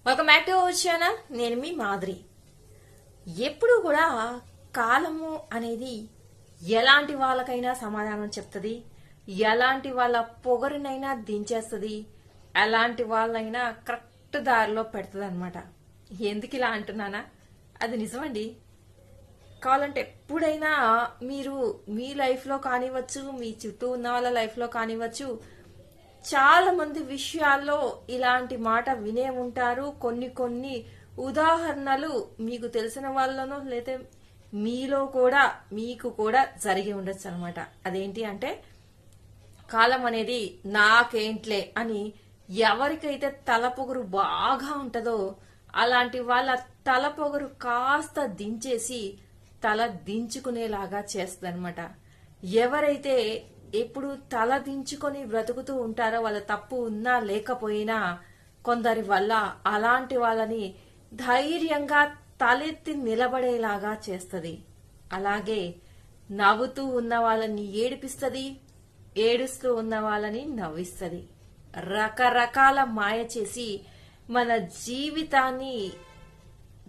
Welcome back to our channel. నేను మీ మాధురి. ఎప్పుడు కూడా కాలము అనేది ఎలాంటి వాళ్ళకైనా సమాధానం చెప్తుంది, ఎలాంటి వాళ్ళ పొగరునైనా దించేస్తుంది, ఎలాంటి వాళ్ళైనా కరెక్ట్ దారిలో పెడుతుంది అనమాట. ఎందుకు ఇలా అంటున్నానా? అది నిజమండి. కావాలంటే ఎప్పుడైనా మీరు మీ లైఫ్ లో కానివ్వచ్చు, మీ చుట్టూ ఉన్న వాళ్ళ లైఫ్ లో కానివ్వచ్చు, చాలా మంది విషయాల్లో ఇలాంటి మాట వినే ఉంటారు. కొన్ని ఉదాహరణలు మీకు తెలిసిన వాళ్ళనో లేదా మీలో కూడా మీకు కూడా జరిగి ఉండొచ్చు అనమాట. అదేంటి అంటే, కాలం అనేది నాకేంట్లే అని ఎవరికైతే తలపొగరు బాగా ఉంటుందో అలాంటి వాళ్ళ తలపొగరు కాస్త దించేసి తల దించుకునేలాగా చేస్తుంది అనమాట. ఎవరైతే ఎప్పుడు తల దించుకొని బ్రతుకుతూ ఉంటారో వాళ్ళ తప్పు ఉన్నా లేకపోయినా కొందరి వల్ల అలాంటి వాళ్ళని ధైర్యంగా తలెత్తి నిలబడేలాగా చేస్తుంది. అలాగే నవ్వుతూ ఉన్న వాళ్ళని ఏడిపిస్తుంది, ఏడుస్తూ ఉన్న వాళ్ళని నవ్విస్తుంది. రకరకాల మాయ చేసి మన జీవితాన్ని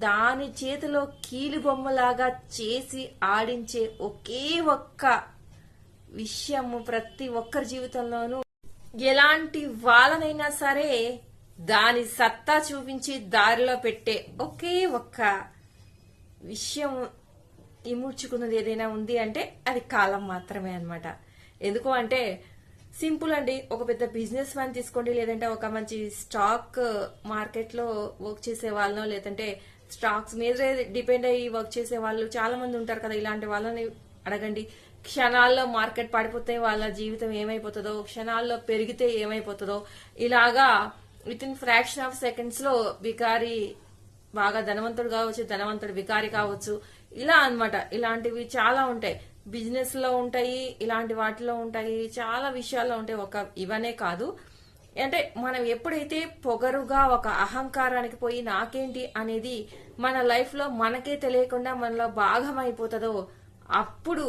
దాని చేతిలో కీలుబొమ్మలాగా చేసి ఆడించే ఒకే ఒక్క విషయము ప్రతి ఒక్కరి జీవితంలోనూ ఎలాంటి వాళ్ళనైనా సరే దాని సత్తా చూపించి దారిలో పెట్టే ఒకే ఒక్క విషయం ఇముడ్చుకున్నది ఏదైనా ఉంది అంటే అది కాలం మాత్రమే అన్నమాట. ఎందుకు అంటే సింపుల్ అండి. ఒక పెద్ద బిజినెస్ మ్యాన్ తీసుకోండి, లేదంటే ఒక మంచి స్టాక్ మార్కెట్ లో వర్క్ చేసే వాళ్ళనో, లేదంటే స్టాక్స్ మీద డిపెండ్ అయ్యి వర్క్ చేసే వాళ్ళు చాలా మంది ఉంటారు కదా. ఇలాంటి వాళ్ళని అడగండి. క్షణాల్లో మార్కెట్ పడిపోతే వాళ్ళ జీవితం ఏమైపోతుందో, క్షణాల్లో పెరిగితే ఏమైపోతుందో, ఇలాగా with in fraction of seconds లో బికారి బాగా ధనవంతుడు కావచ్చు, ధనవంతుడు బికారి కావచ్చు, ఇలా అన్నమాట. ఇలాంటివి చాలా ఉంటాయి. బిజినెస్ లో ఉంటాయి, ఇలాంటి వాటిలో ఉంటాయి, చాలా విషయాల్లో ఉంటాయి. ఒక ఇవనే కాదు. అంటే మనం ఎప్పుడైతే పొగరుగా ఒక అహంకారానికి పోయి నాకేంటి అనేది మన లైఫ్ లో మనకే తెలియకుండా మనలో భాగం అయిపోతుందో అప్పుడు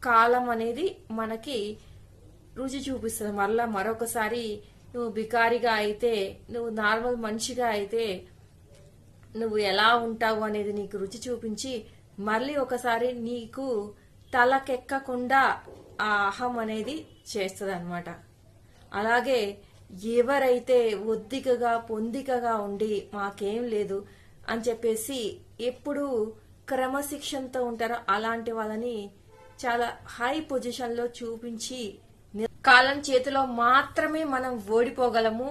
కాలం అనేది మనకి రుచి చూపిస్తుంది. మళ్ళా మరొకసారి నువ్వు బికారిగా అయితే, నువ్వు నార్మల్ మనిషిగా అయితే నువ్వు ఎలా ఉంటావు అనేది నీకు రుచి చూపించి మళ్ళీ ఒకసారి నీకు తలకెక్కకుండా ఆ అహం అనేది చేస్తుంది అనమాట. అలాగే ఎవరైతే ఒద్దికగా పొందికగా ఉండి మాకేం లేదు అని చెప్పేసి ఎప్పుడు క్రమశిక్షణతో ఉంటారో అలాంటి వాళ్ళని చాలా హై పొజిషన్ లో చూపించి కాలం చేతిలో మాత్రమే మనం ఓడిపోగలము.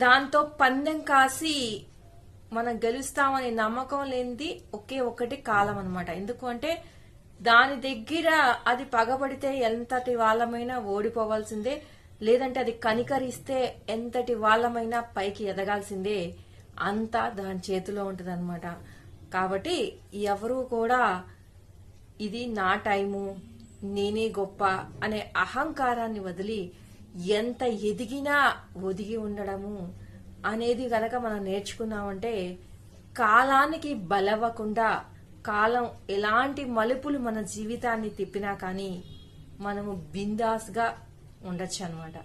దాంతో పందెం కాసి మనం గెలుస్తామనే నమ్మకం లేనిది ఒకే ఒక్కటి కాలం అన్నమాట. ఎందుకు అంటే దాని దగ్గర అది పగబడితే ఎంతటి వాళ్ళమైనా ఓడిపోవాల్సిందే, లేదంటే అది కనికరిస్తే ఎంతటి వాళ్ళమైనా పైకి ఎదగాల్సిందే. అంతా దాని చేతిలో ఉంటది అనమాట. కాబట్టి ఎవరూ కూడా ఇది నా టైము, నేనే గొప్ప అనే అహంకారాన్ని వదిలి ఎంత ఎదిగినా ఒదిగి ఉండడము అనేది గనక మనం నేర్చుకున్నామంటే కాలానికి బలవ్వకుండా, కాలం ఎలాంటి మలుపులు మన జీవితాన్ని తిప్పినా కానీ మనము బిందాస్ గా ఉండొచ్చు అనమాట.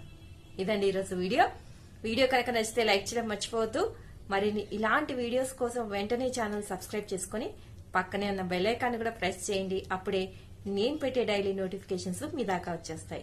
ఇదండి ఈరోజు వీడియో కనుక నచ్చితే లైక్ చేయడం మర్చిపోవద్దు. మరిన్ని ఇలాంటి వీడియోస్ కోసం వెంటనే ఛానల్ సబ్స్క్రైబ్ చేసుకుని పక్కనే ఉన్న బెల్ ఐకాన్ కూడా ప్రెస్ చేయండి. అప్పుడే నేను పెట్టే డైలీ నోటిఫికేషన్స్ మీ దాకా వచ్చేస్తాయి.